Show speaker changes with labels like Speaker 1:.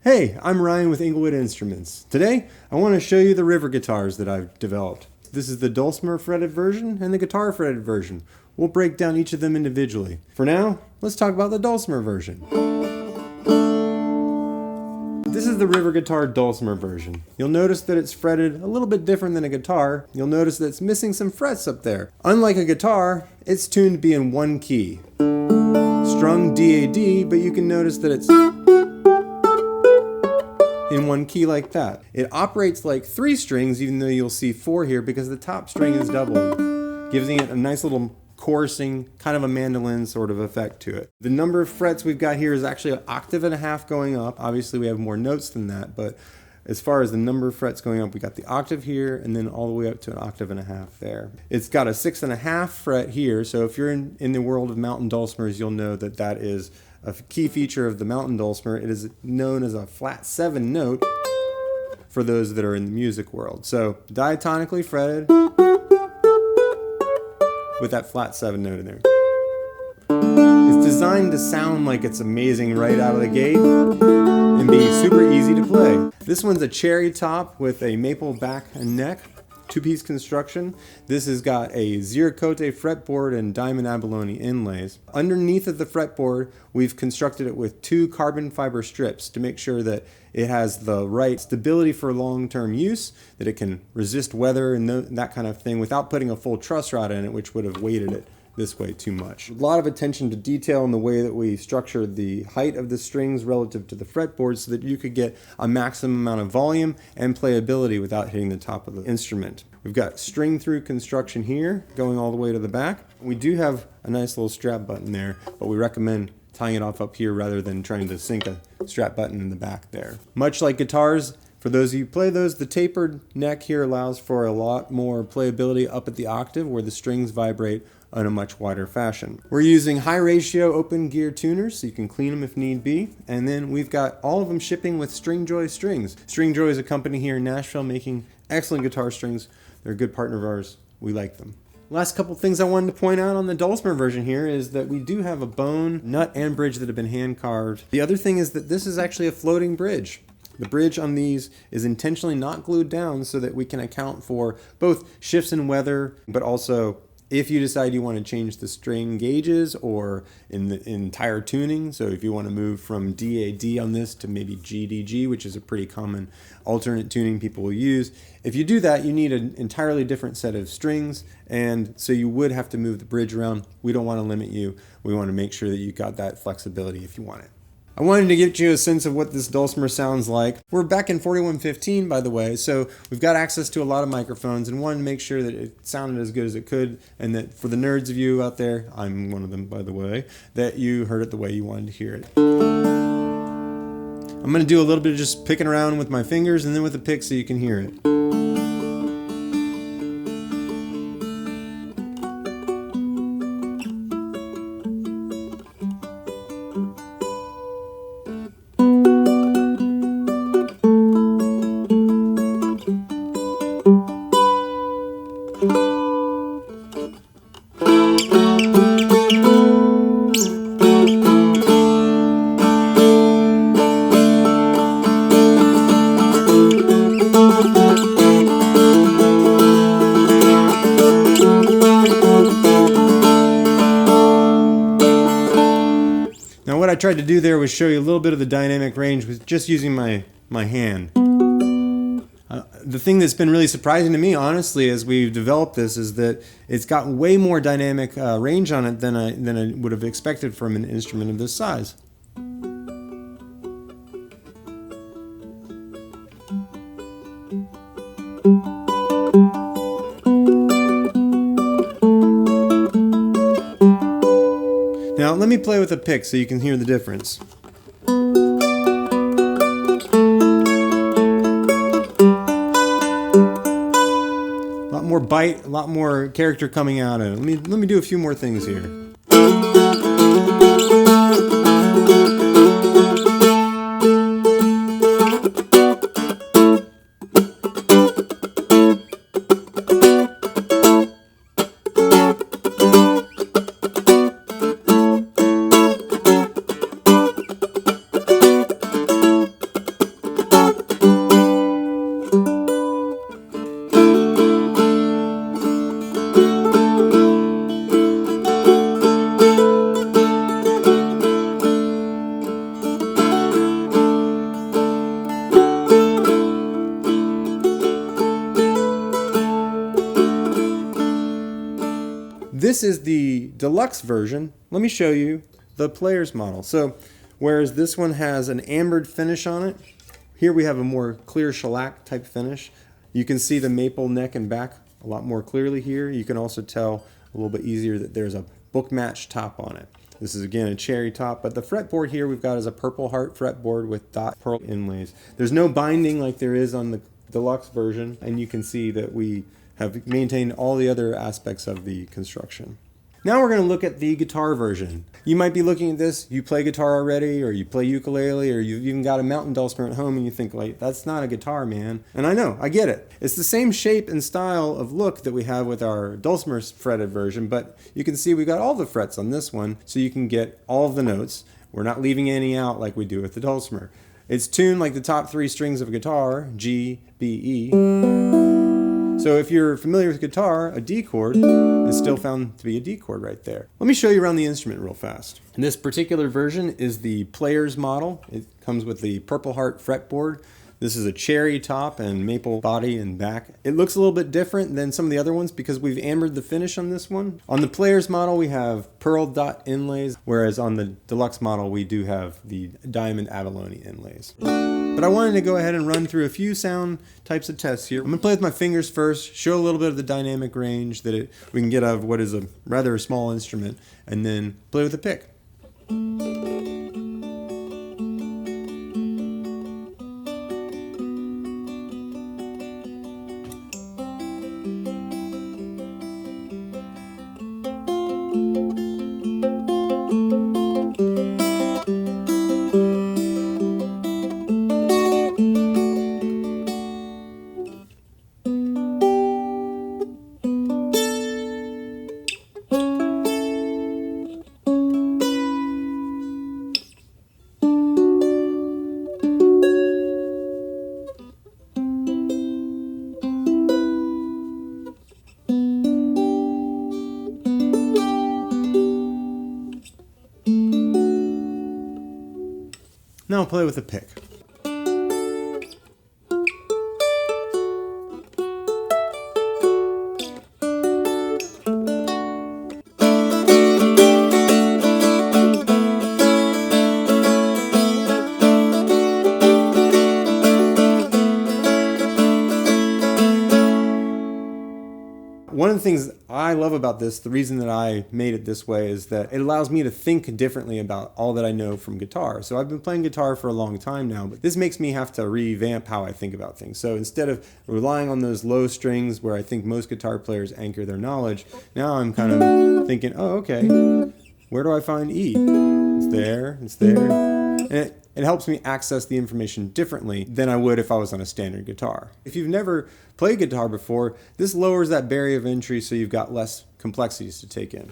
Speaker 1: Hey, I'm Ryan with Inglewood Instruments. Today, I want to show you the river guitars that I've developed. This is the Dulcimer fretted version and the guitar fretted version. We'll break down each of them individually. For now, let's talk about the Dulcimer version. This is the river guitar Dulcimer version. You'll notice that it's fretted a little bit different than a guitar. You'll notice that it's missing some frets up there. Unlike a guitar, it's tuned to be in one key. Strung D-A-D, but you can notice that it's in one key like that. It operates like 3 strings, even though you'll see 4 here because the top string is doubled, giving it a nice little chorusing, kind of a mandolin sort of effect to it. The number of frets we've got here is actually 1.5 octaves going up. Obviously we have more notes than that, but as far as the number of frets going up, we got the octave here and then all the way up to 1.5 octaves there. It's got a 6.5 fret here, so if you're in the world of mountain dulcimers, you'll know that that is a key feature of the mountain dulcimer. It is known as a flat 7 note for those that are in the music world. So diatonically fretted with that flat 7 note in there. It's designed to sound like it's amazing right out of the gate and be super easy to play. This one's a cherry top with a maple back and neck, 2-piece construction. This has got a ziricote fretboard and diamond abalone inlays. Underneath of the fretboard, we've constructed it with 2 carbon fiber strips to make sure that it has the right stability for long-term use, that it can resist weather and that kind of thing without putting a full truss rod in it, which would have weighted it this way too much. A lot of attention to detail in the way that we structured the height of the strings relative to the fretboard so that you could get a maximum amount of volume and playability without hitting the top of the instrument. We've got string through construction here going all the way to the back. We do have a nice little strap button there, but we recommend tying it off up here rather than trying to sink a strap button in the back there. Much like guitars, for those of you who play those, the tapered neck here allows for a lot more playability up at the octave where the strings vibrate in a much wider fashion. We're using high ratio open gear tuners so you can clean them if need be. And then we've got all of them shipping with Stringjoy strings. Stringjoy is a company here in Nashville making excellent guitar strings. They're a good partner of ours. We like them. Last couple things I wanted to point out on the Dulcimer version here is that we do have a bone, nut, and bridge that have been hand carved. The other thing is that this is actually a floating bridge. The bridge on these is intentionally not glued down so that we can account for both shifts in weather, but also if you decide you want to change the string gauges or in the entire tuning. So if you want to move from DAD on this to maybe GDG, which is a pretty common alternate tuning people will use. If you do that, you need an entirely different set of strings, and so you would have to move the bridge around. We don't want to limit you. We want to make sure that you got that flexibility if you want it. I wanted to get you a sense of what this Dulcimer sounds like. We're back in 4115, by the way, so we've got access to a lot of microphones and wanted to make sure that it sounded as good as it could, and that for the nerds of you out there, I'm one of them, by the way, that you heard it the way you wanted to hear it. I'm going to do a little bit of just picking around with my fingers and then with a pick so you can hear it. What I tried to do there was show you a little bit of the dynamic range with just using my hand. The thing that's been really surprising to me, honestly, as we've developed this is that it's got way more dynamic range on it than I would have expected from an instrument of this size. Now let me play with a pick so you can hear the difference. A lot more bite, a lot more character coming out of it. Let me do a few more things here. This is the deluxe version. Let me show you the player's model. So whereas this one has an ambered finish on it, here we have a more clear shellac type finish. You can see the maple neck and back a lot more clearly here. You can also tell a little bit easier that there's a book match top on it. This is again a cherry top, but the fretboard here we've got is a purple heart fretboard with dot pearl inlays. There's no binding like there is on the deluxe version, and you can see that we have maintained all the other aspects of the construction. Now we're going to look at the guitar version. You might be looking at this, you play guitar already, or you play ukulele, or you've even got a mountain dulcimer at home and you think, like, that's not a guitar, man. And I know, I get it. It's the same shape and style of look that we have with our Dulcimer fretted version, but you can see we got all the frets on this one, so you can get all of the notes. We're not leaving any out like we do with the Dulcimer. It's tuned like the top 3 strings of a guitar, G, B, E. So if you're familiar with guitar, a D chord is still found to be a D chord right there. Let me show you around the instrument real fast. And this particular version is the player's model. It comes with the Purple Heart fretboard. This is a cherry top and maple body and back. It looks a little bit different than some of the other ones because we've ambered the finish on this one. On the player's model, we have pearl dot inlays, whereas on the deluxe model, we do have the diamond abalone inlays. But I wanted to go ahead and run through a few sound types of tests here. I'm going to play with my fingers first, show a little bit of the dynamic range that we can get out of what is a rather small instrument, and then play with a pick. Now I'll play with a pick. One of the things I love about this, the reason that I made it this way, is that it allows me to think differently about all that I know from guitar. So I've been playing guitar for a long time now, but this makes me have to revamp how I think about things. So instead of relying on those low strings where I think most guitar players anchor their knowledge, now I'm kind of thinking, oh, okay, where do I find E? It's there, it's there. And it helps me access the information differently than I would if I was on a standard guitar. If you've never played guitar before, this lowers that barrier of entry so you've got less complexities to take in.